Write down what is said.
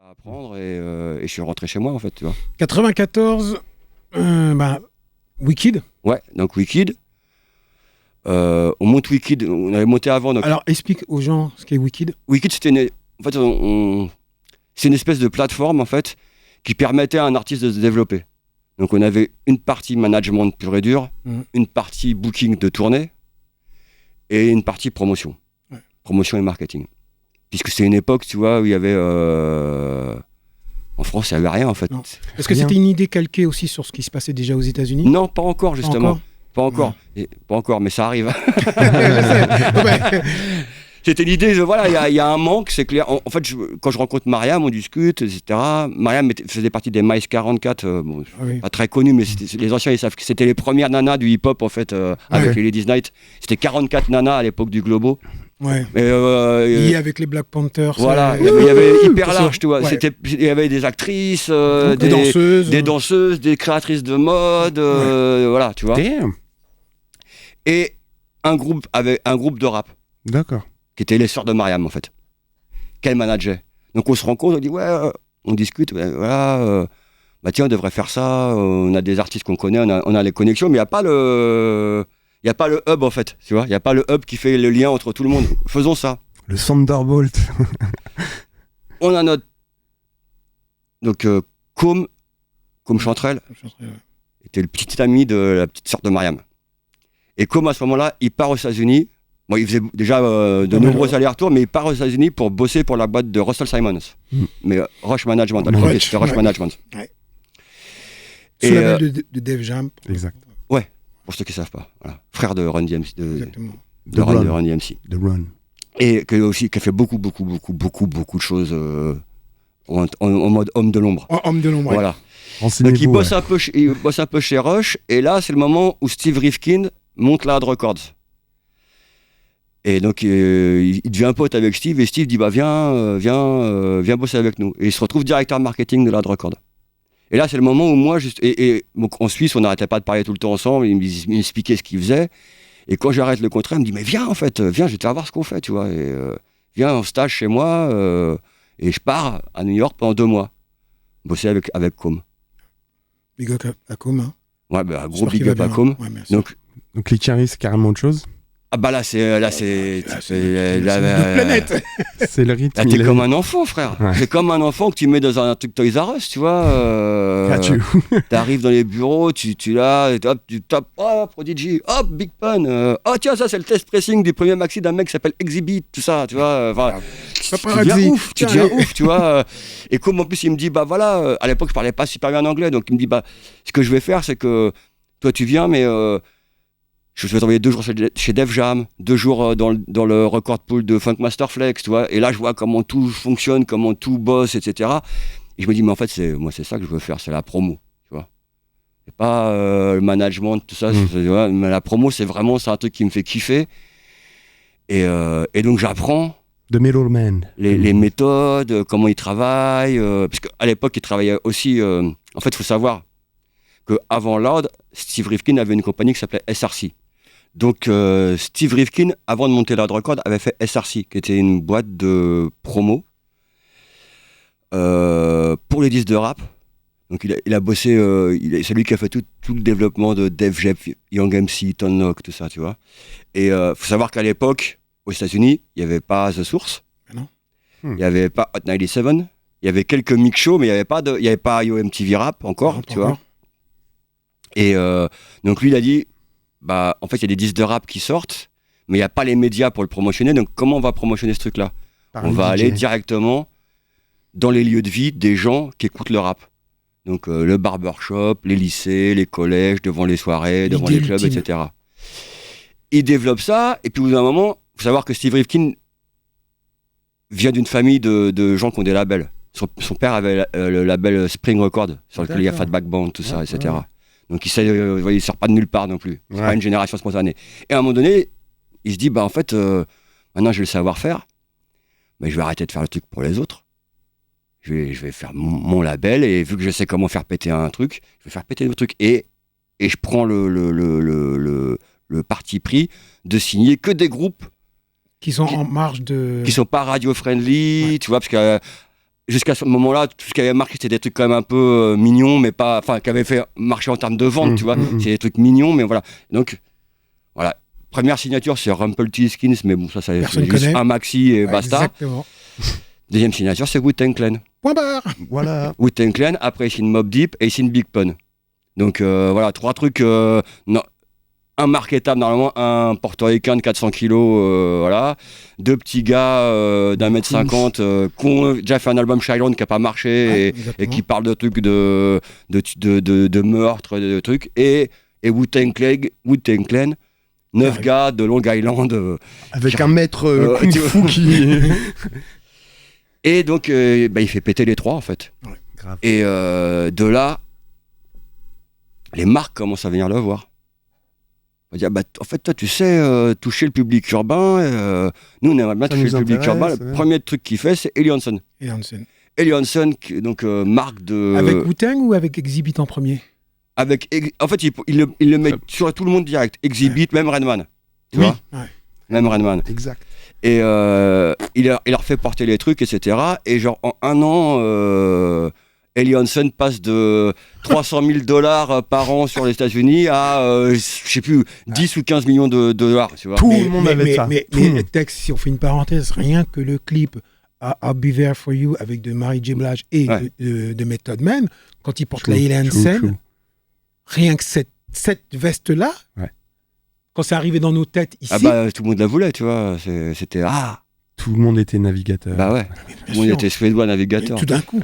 à apprendre et je suis rentré chez moi en fait, tu vois. 94, Wicked. Ouais, donc Wicked. On monte Wicked, on avait monté avant. Donc... Alors explique aux gens ce qu'est Wicked. Wicked, c'était en fait, c'est une espèce de plateforme en fait qui permettait à un artiste de se développer. Donc on avait une partie management pur et dur, une partie booking de tournée et une partie promotion. Ouais. Promotion et marketing. Puisque c'est une époque, tu vois, où il y avait... En France, il n'y avait rien, en fait. Non. Est-ce que c'était une idée calquée aussi sur ce qui se passait déjà aux États-Unis ? Non, pas encore, justement. Pas encore. Ouais. Pas encore, mais ça arrive. C'était l'idée, voilà, il y a un manque, c'est clair. En fait, quand je rencontre Mariam, on discute, etc. Mariam faisait partie des Mice 44, pas très connu, mais les anciens, ils savent que c'était les premières nanas du hip-hop, en fait, avec les Ladies Night. C'était 44 nanas à l'époque du Globo. Ouais. Lié avec les Black Panthers. Voilà, il y avait hyper large, tu vois. Ouais. Il y avait des actrices, des danseuses, des créatrices de mode, voilà, tu vois. Damn. Et un groupe de rap. D'accord. Qui étaient les sœurs de Mariam, en fait, qu'elle manageait. Donc on se rend compte, on dit on discute, voilà, tiens, on devrait faire ça, on a des artistes qu'on connaît, on a les connexions, mais il n'y a pas le hub, en fait, tu vois, il n'y a pas le hub qui fait le lien entre tout le monde. Faisons ça. Le Thunderbolt. On a notre... Donc, Com Chanterelle était le petit ami de la petite sœur de Mariam. Et Com, à ce moment-là, il part aux États-Unis. Bon, il faisait déjà de nombreux allers-retours, mais il part aux États-Unis pour bosser pour la boîte de Russell Simons. Mais Rush Management, à l'époque, c'était Rush Management. Ouais. Sous la main de Def Jam. Exact. Ouais, pour ceux qui ne savent pas. Voilà. Frère de Run DMC. De Run DMC. De Run. Et qui a fait beaucoup de choses en mode homme de l'ombre. Homme de l'ombre, voilà. Donc il bosse un peu chez Rush, et là, c'est le moment où Steve Rifkin monte la Hard Records. Et donc, il devient pote avec Steve, et Steve dit viens bosser avec nous. Et il se retrouve directeur marketing de la Hard Record. Et là, c'est le moment où moi, donc en Suisse, on n'arrêtait pas de parler tout le temps ensemble, il m'expliquait ce qu'il faisait. Et quand j'arrête le contrat, il me dit mais viens, en fait, viens, je vais te faire voir ce qu'on fait, tu vois. Et viens en stage chez moi, et je pars à New York pendant 2 mois, bosser avec Com. Big up à Com, hein. Ouais, gros big up à Com. Ouais, donc les Chiaris, c'est carrément autre chose. Ah bah là c'est planète. C'est le rythme. Là, t'es comme un enfant, frère. Ouais. C'est comme un enfant que tu mets dans un truc Toys R Us, tu vois. T'arrives dans les bureaux, tu tapes, Prodigy, hop, Big Pun. Tiens, ça c'est le test pressing du premier maxi d'un mec qui s'appelle Exhibit, tout ça, tu vois. Tu deviens ouf, tu vois. Et comme en plus il me dit, voilà, à l'époque je parlais pas super bien anglais, donc il me dit, ce que je vais faire, c'est que toi tu viens, mais je vais t'envoyer 2 jours chez Def Jam, 2 jours dans le record pool de Funkmaster Flex, tu vois. Et là, je vois comment tout fonctionne, comment tout bosse, etc. Et je me dis, mais en fait, c'est ça que je veux faire, c'est la promo, tu vois. Et pas le management, tout ça. Mais la promo, c'est un truc qui me fait kiffer. Et donc, j'apprends The Middleman. Les méthodes, comment ils travaillent. Parce qu'à l'époque, ils travaillaient aussi... en fait, il faut savoir qu'avant Loud, Steve Rifkin avait une compagnie qui s'appelait SRC. Donc, Steve Rifkin, avant de monter la Record, avait fait SRC, qui était une boîte de promo pour les disques de rap. Donc, il a bossé, c'est lui qui a fait tout le développement de Def Jam, Young MC, Tone Loc, tout ça, tu vois. Et il faut savoir qu'à l'époque, aux États-Unis, il n'y avait pas The Source, il n'y avait pas Hot 97, il y avait quelques mix shows, mais il n'y avait pas YoMTV Rap encore, tu vois. Et donc, lui, il a dit, en fait, il y a des disques de rap qui sortent, mais il n'y a pas les médias pour le promotionner. Donc, comment on va promotionner ce truc-là ? On va aller directement dans les lieux de vie des gens qui écoutent le rap. Donc, le barbershop, les lycées, les collèges, devant les soirées, devant les clubs, etc. Il développe ça, et puis au bout d'un moment, il faut savoir que Steve Rifkin vient d'une famille de gens qui ont des labels. Son père avait le label Spring Record, sur lequel il y a Fatback Band, tout ça, etc. Donc il sort pas de nulle part non plus. C'est pas une génération spontanée. Et à un moment donné, il se dit, en fait, maintenant j'ai le savoir-faire, mais je vais arrêter de faire le truc pour les autres. Je vais faire mon label, et vu que je sais comment faire péter un truc, je vais faire péter le truc. Et je prends le parti pris de signer que des groupes qui sont en marge de... qui sont pas radio-friendly, tu vois, parce que jusqu'à ce moment-là, tout ce qui avait marqué, c'était des trucs quand même un peu mignons, mais pas, enfin, qui avaient fait marcher en termes de vente, tu vois. C'est des trucs mignons, mais voilà. Donc, voilà. Première signature, c'est Rumpelstiltskin, mais bon, ça c'est Personne juste connaît. un maxi et basta. Exactement. Deuxième signature, c'est Wu-Tang Clan. Point barre. Voilà. Wu-Tang Clan, après il signe Mobb Deep et il signe Big Pun. Donc voilà, 3 trucs, non, un marketable normalement, un portoricain de 400 kilos, voilà, 2 petits gars d'1m50 qui ont déjà fait un album Shyland qui n'a pas marché Ouais, et exactement. qui parlent de trucs de meurtre, de trucs, et Wu-Tang Clan, 9 Ouais. gars de Long Island. Avec un maître tu kung-fu vois. qui... Et donc, il fait péter les 3 en fait. Grave. Et de là, les marques commencent à venir le voir. On va dire, en fait, toi, tu sais toucher le public urbain. Nous, on aimerait bien Ça toucher nous le public urbain. intéresse, Le ouais. premier truc qu'il fait, c'est Ellie Hansen. Et Hansen. Ellie Hansen, donc marque de. Avec Wu-Tang ou avec Exhibit en premier? En fait, il le met sur tout le monde direct. Exhibit, même Redman. Tu Oui. vois Ouais. Même Redman. Exact. Et il leur fait porter les trucs, etc. Et genre, en un an, Ellie Hansen passe de 300 000 $ par an sur les États-Unis à, je sais plus, 10 ou 15 millions de dollars, tu vois. Tout le monde avait ça. Mais Tout le monde. Tex, si on fait une parenthèse, rien que le clip I'll Be There For You avec de Mary J. Blige et Ouais. de Method Man, quand il porte Chou, la Ellie chou, Hansen, chou. rien que cette veste-là, Ouais. quand c'est arrivé dans nos têtes ici, Tout le monde la voulait, tu vois. C'était Tout le monde était navigateur. bah ouais. bien Tout le monde sûr, était suédois et navigateur. tout d'un coup.